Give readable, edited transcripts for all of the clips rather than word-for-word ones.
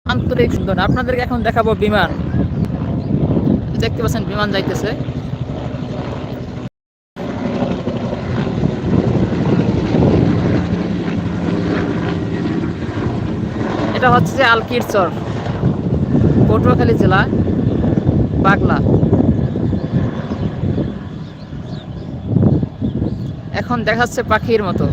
আন্তরিক সুন্দর। আপনাদেরকে এখন দেখাবো বিমান। দেখতে পাচ্ছেন বিমান যাইতেছে। এটা হচ্ছে যে আলকির চর, পটুয়াখালী জেলা, বাগলা। এখন দেখাচ্ছে পাখির মতো।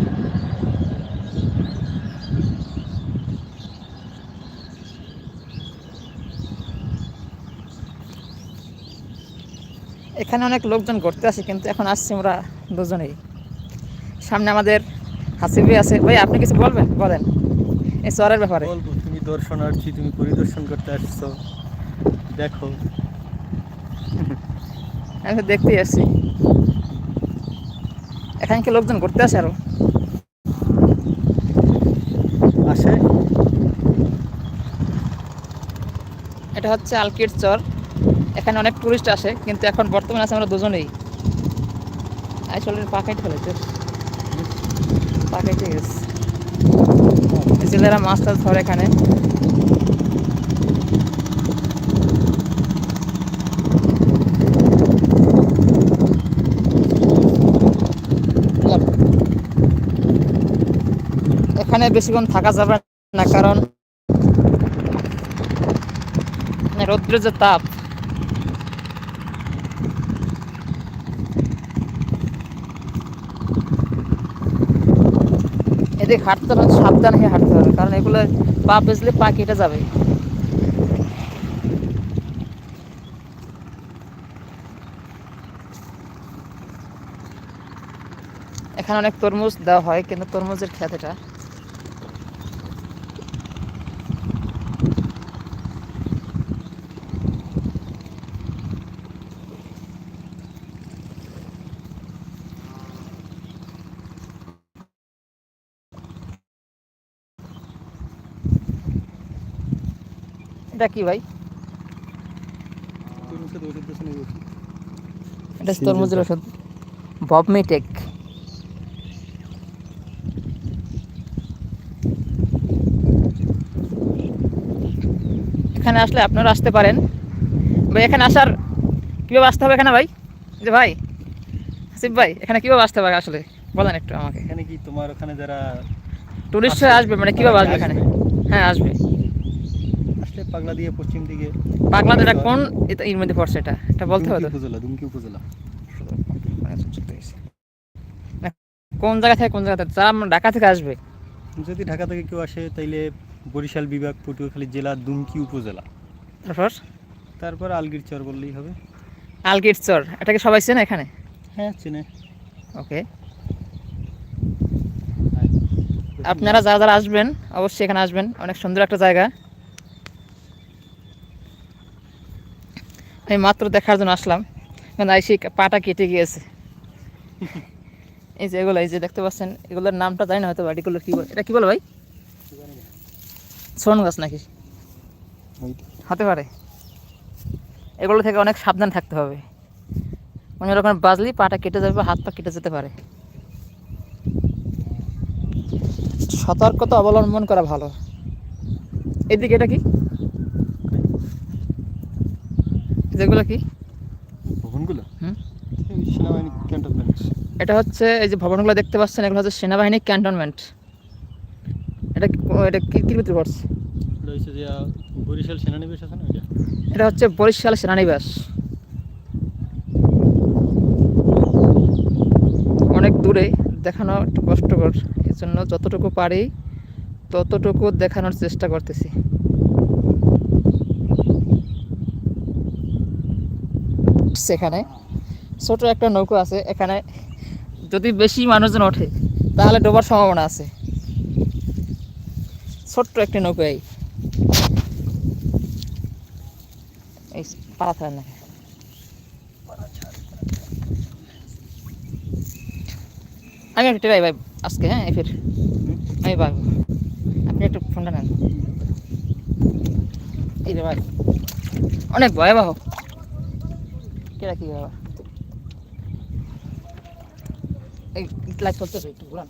এখানে অনেক লোকজন ঘুরতে আসে, কিন্তু এখন আসছি আমরা দুজনেই। সামনে আমাদের হাসিবি আছে। ভাই আপনি কিছু বলবেন, বলেন এই চরের ব্যাপারে। বলবো, তুমি দর্শনার্থী, তুমি পরিদর্শন করতে আসছো, দেখো। আমি তো দেখতেই আসছি, এখানে কি লোকজন ঘুরতে আসে আরো? আসে। এটা হচ্ছে আলকির চর। এখানে অনেক টুরিস্ট আসে, কিন্তু এখন বর্তমানে আছে আমরা দুজনেই। আসলে পাকাইতে ফেলেছে, পাকাইতে গেছে। ছেলেরা মাছ টাছ ধরে এখানে। এখানে বেশিক্ষণ থাকা যাবে না, কারণ রৌদ্রের যে তাপ, এদিকে হাঁটতে হবে সাবধান হয়ে হাঁটতে হবে, কারণ এগুলো পা পিছলে পা কেটে যাবে। এখানে অনেক তরমুজ দেওয়া হয়, কিন্তু তরমুজের ক্ষেত এটা। এটা কি ভাই? এটা তরমুজের ওষুধ, ববমিটেক। এখানে আসলে আপনারা আসতে পারেন ভাই। এখানে আসার কীভাবে আসতে হবে এখানে ভাই? যে ভাই হাসিফ ভাই, এখানে কীভাবে আসতে হবে আসলে বলেন একটু আমাকে। এখানে কি তোমার ওখানে যারা টুরিস্ট আসে আসবে মানে তারা কীভাবে কি আসবে এখানে? আসবে? হ্যাঁ আসবে। আসলে পাগলা দিয়ে পশ্চিম দিকে পাগলা আলগির এটা চর, কোন এর মধ্যে পড়ছে? এটা বলতে হবে দুমকি তো। উপজেলা, দুমকি উপজেলা। না, কোন জায়গা থেকে কোন জায়গা থেকে? যারা ঢাকা থেকে আসবে। যদি ঢাকা থেকে কেউ আসে তাইলে বরিশাল বিভাগ, পটুয়াখালী জেলা, দুমকি উপজেলা, তারপর তারপর আলগির চর বললেই হবে। আলগির চর, এটাকে সবাই চেনে এখানে? হ্যাঁ চেনে। ওকে। আপনারা যারা যারা আসবেন অবশ্যই এখানে আসবেন, অনেক সুন্দর একটা জায়গা। আমি মাত্র দেখার জন্য আসলাম, কিন্তু আইসি পাটা কেটে গিয়েছে। এই যে এগুলো, এই যে দেখতে পাচ্ছেন, এগুলোর নামটা জানি না হয়তো। এগুলো কি বলে? এটা কি বলে ভাই? শোন গাছ নাকি হতে পারে। এগুলো থেকে অনেক সাবধান থাকতে হবে, অন্য রকম বাজলি পাটা কেটে যাবে, হাত পা কেটে যেতে পারে। সতর্কতা অবলম্বন করা ভালো। এদিকে এটা কি, যেগুলো কি ভবনগুলো হুম, সেনাবাহিনী ক্যান্টনমেন্ট। এটা হচ্ছে এই যে ভবনগুলো দেখতে পাচ্ছেন, এগুলো হচ্ছে সেনাবাহিনী ক্যান্টনমেন্ট। এটা এটা কি কি ভিতরে পড়ছে? এটা হচ্ছে যে বরিশাল সেনানিবাস আছে না, এটা হচ্ছে বরিশাল সেনানিবাস। অনেক দূরে, দেখানো একটু কষ্টকর, এই জন্য যতটুকু পারি ততটুকু দেখানোর চেষ্টা করতেছি। সেখানে ছোট একটা নৌকো আছে, এখানে যদি বেশি মানুষজন ওঠে তাহলে ডোবার সম্ভাবনা আছে। ছোট্ট একটা নৌকো, এই পাড়া থাকেন না। আমি একটু টেরাই ভাই আজকে। হ্যাঁ ফির আমি ভাই, আপনি একটু ফোনটা নেন। এই রে ভাই, অনেক ভয়াবহ। কেরা কি বাবা, এই লাইট চলতেছে একটু ঘুরান।